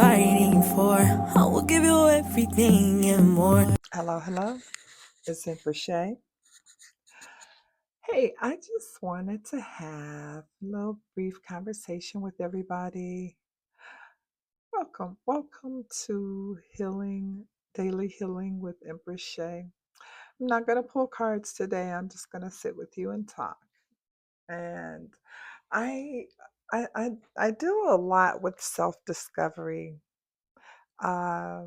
fighting for. I will give you everything and more. Hello, hello. It's Empress Shey. Hey, I just wanted to have a little brief conversation with everybody. Welcome to Daily Healing with Empress Shey. I'm not going to pull cards today. I'm just going to sit with you and talk. And I, I do a lot with self-discovery. I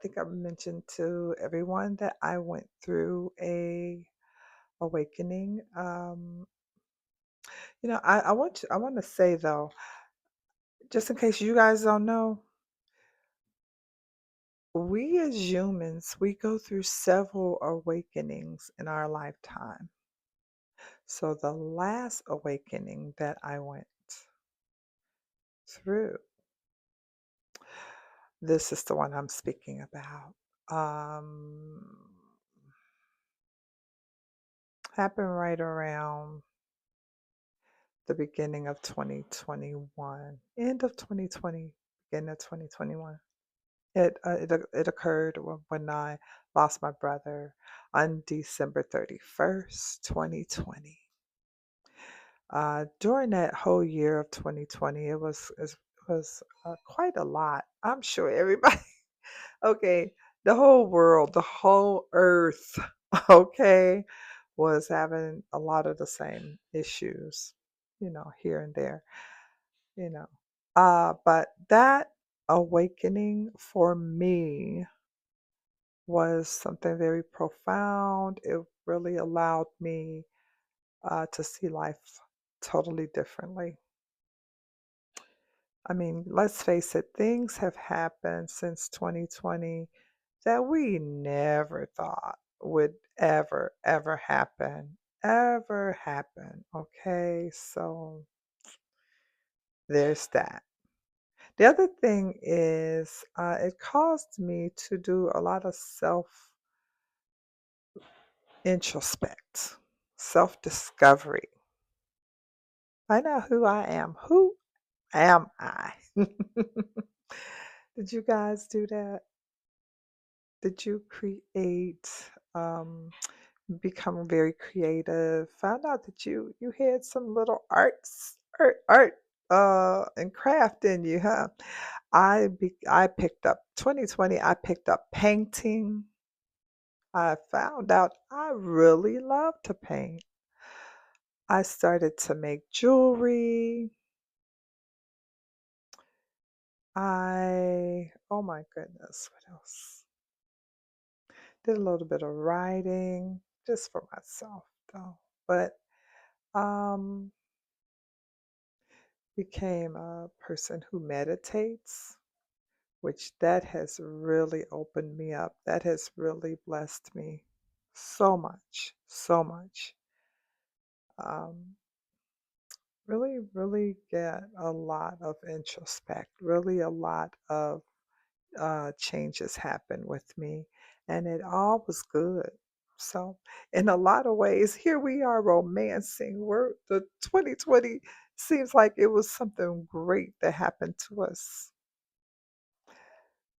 think I mentioned to everyone that I went through a awakening. I want to say though, just in case you guys don't know, we as humans, we go through several awakenings in our lifetime. So the last awakening that I went through, this is the one I'm speaking about. Happened right around the beginning of 2021, end of 2020, beginning of 2021. It occurred when I lost my brother on December 31st, 2020. During that whole year of 2020, it was quite a lot. I'm sure everybody, okay, the whole world, the whole earth, okay, was having a lot of the same issues, here and there, you know. But that awakening for me was something very profound. It really allowed me to see life totally differently. I mean, let's face it, things have happened since 2020 that we never thought would ever happen. Ever happen. Okay, so there's that. The other thing is, it caused me to do a lot of self introspect, self discovery. Find out who I am. Who am I? Did you guys do that? Did you um, become very creative? Found out that you had some little art and craft in you, huh? I picked up 2020. I picked up painting. I found out I really love to paint. I started to make jewelry. Oh my goodness, what else? Did a little bit of writing just for myself though. But um became a person who meditates, which that has really opened me up. That has really blessed me so much, so much. Um really get a lot of introspect, really a lot of changes happened with me, and it all was good. So, in a lot of ways, here we are romancing. The 2020 seems like it was something great that happened to us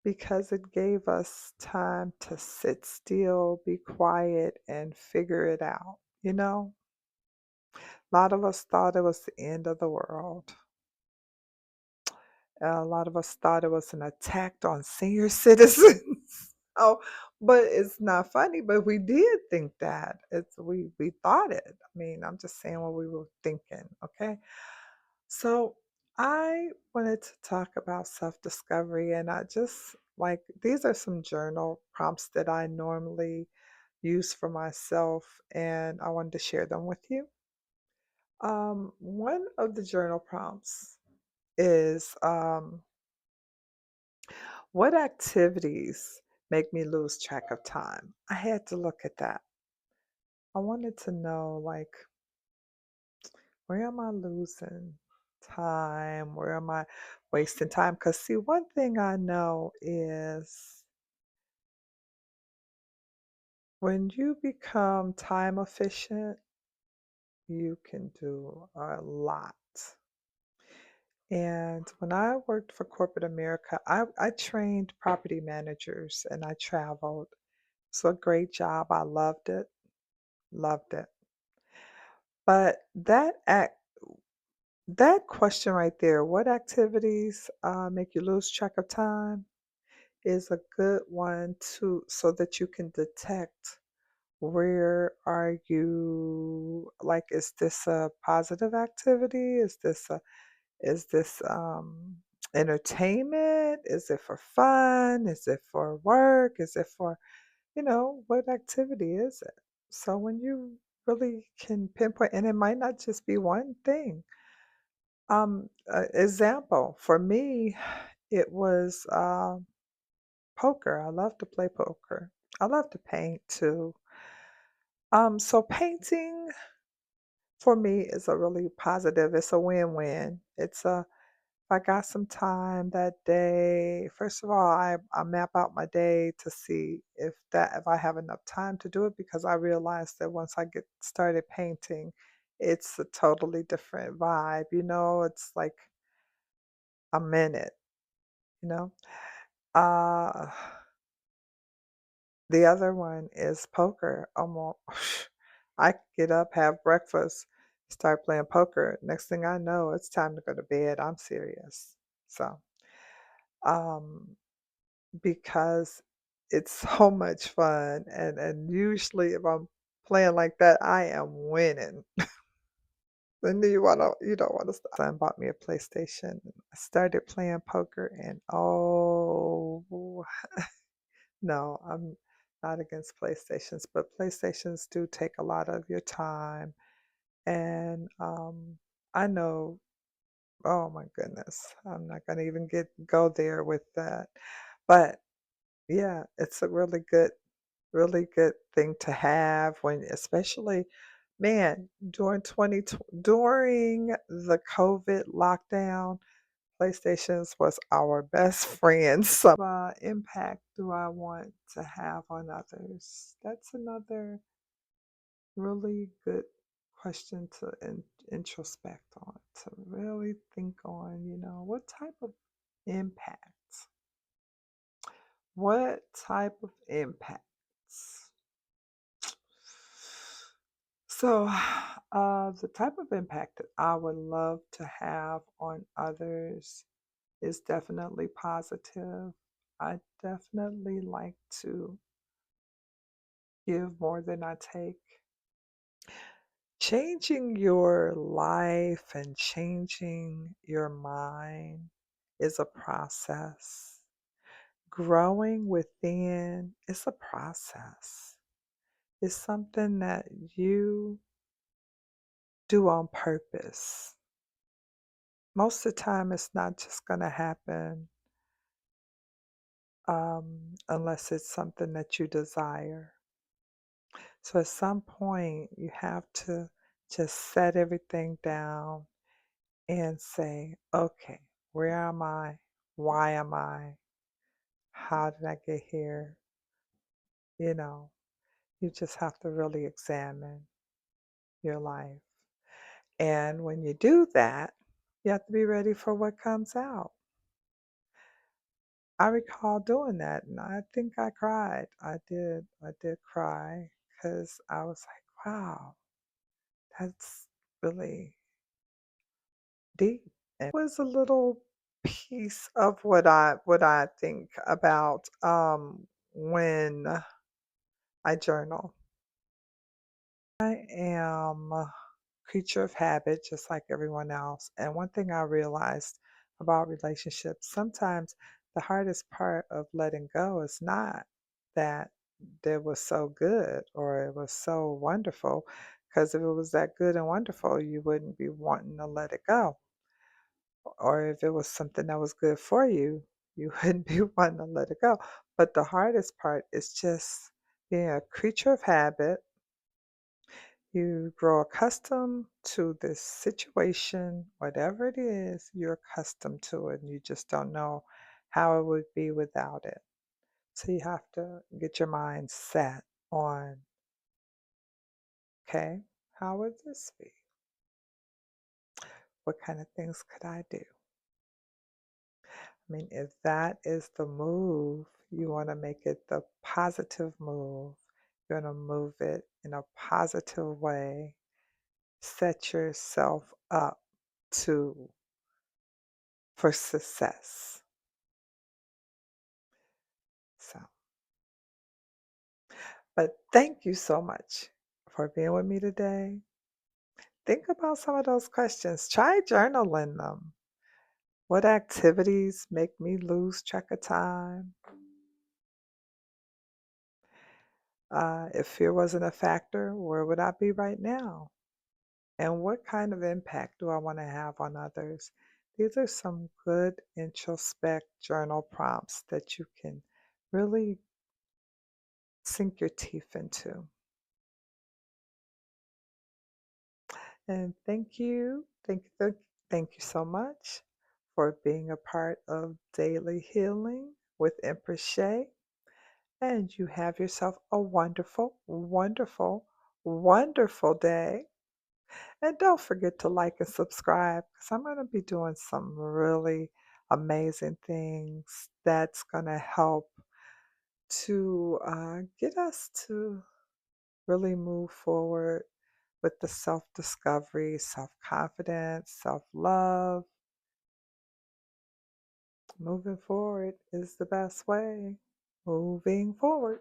because it gave us time to sit still, be quiet, and figure it out. A lot of us thought it was the end of the world. A lot of us thought it was an attack on senior citizens. Oh, but it's not funny, but we did think that. We thought it. I mean, I'm just saying what we were thinking, okay? So I wanted to talk about self-discovery, and I just like these are some journal prompts that I normally use for myself, and I wanted to share them with you. One of the journal prompts is what activities make me lose track of time? I had to look at that. I wanted to know, like, where am I losing time? Where am I wasting time? Because, see, one thing I know is when you become time efficient, you can do a lot. And when I worked for corporate America, I trained property managers and I traveled. It's a great job. I loved it, loved it. But that question right there, what activities make you lose track of time, is a good one to so that you can detect where are you, like, is this a positive activity? Is this entertainment? Is it for fun? Is it for work? Is it for, what activity is it? So when you really can pinpoint, and it might not just be one thing. Example for me, it was poker. I love to play poker. I love to paint too. So painting for me is a really positive. It's a win-win. If I got some time that day, first of all, I map out my day to see if I have enough time to do it, because I realize that once I get started painting, it's a totally different vibe. It's like a minute, you know. Uh the other one is poker. Almost I could get up, have breakfast, start playing poker. Next thing I know, it's time to go to bed. I'm serious. So, um because it's so much fun, and usually if I'm playing like that, I am winning. And you don't wanna stop. Son bought me a PlayStation. I started playing poker, and oh, no, I'm not against PlayStations, but PlayStations do take a lot of your time, and, I know, oh my goodness, I'm not gonna even go there with that. But yeah, it's a really good thing to have, when especially, man, during the COVID lockdown, PlayStations was our best friend. So, impact do I want to have on others? That's another really good question to introspect on, to really think on, what type of impact? What type of impacts? So, the type of impact that I would love to have on others is definitely positive. I definitely like to give more than I take. Changing your life and changing your mind is a process. Growing within is a process. It's something that you do on purpose. Most of the time, it's not just going to happen unless it's something that you desire. So at some point, you have to just set everything down and say, okay, where am I? Why am I? How did I get here? You know, you just have to really examine your life. And when you do that, you have to be ready for what comes out. I recall doing that, and I think I cried. I did cry, because I was like, wow, that's really deep. And it was a little piece of what I think about when I journal. I am a creature of habit, just like everyone else. And one thing I realized about relationships, sometimes the hardest part of letting go is not that it was so good or it was so wonderful, because if it was that good and wonderful, you wouldn't be wanting to let it go. Or if it was something that was good for you, you wouldn't be wanting to let it go. But the hardest part is just being a creature of habit. You grow accustomed to this situation, whatever it is, you're accustomed to it, and you just don't know how it would be without it. So you have to get your mind set on, okay, how would this be? What kind of things could I do? I mean, if that is the move, you want to make it the positive move. You want to move it in a positive way. Set yourself up to for success. So, but thank you so much for being with me today. Think about some of those questions. Try journaling them. What activities make me lose track of time? If fear wasn't a factor, where would I be right now? And what kind of impact do I want to have on others? These are some good introspect journal prompts that you can really sink your teeth into. And thank you so much for being a part of Daily Healing with Empress Shey. And you have yourself a wonderful, wonderful, wonderful day. And don't forget to like and subscribe because I'm going to be doing some really amazing things that's going to help to get us to really move forward with the self discovery, self confidence, self love. Moving forward is the best way. Moving forward.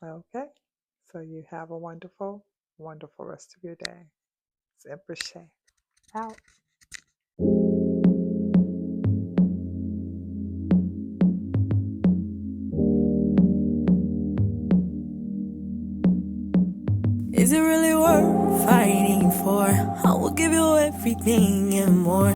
Okay. So you have a wonderful, wonderful rest of your day. It's Empress Shey. Out. Is it really worth fighting for? I will give you everything and more.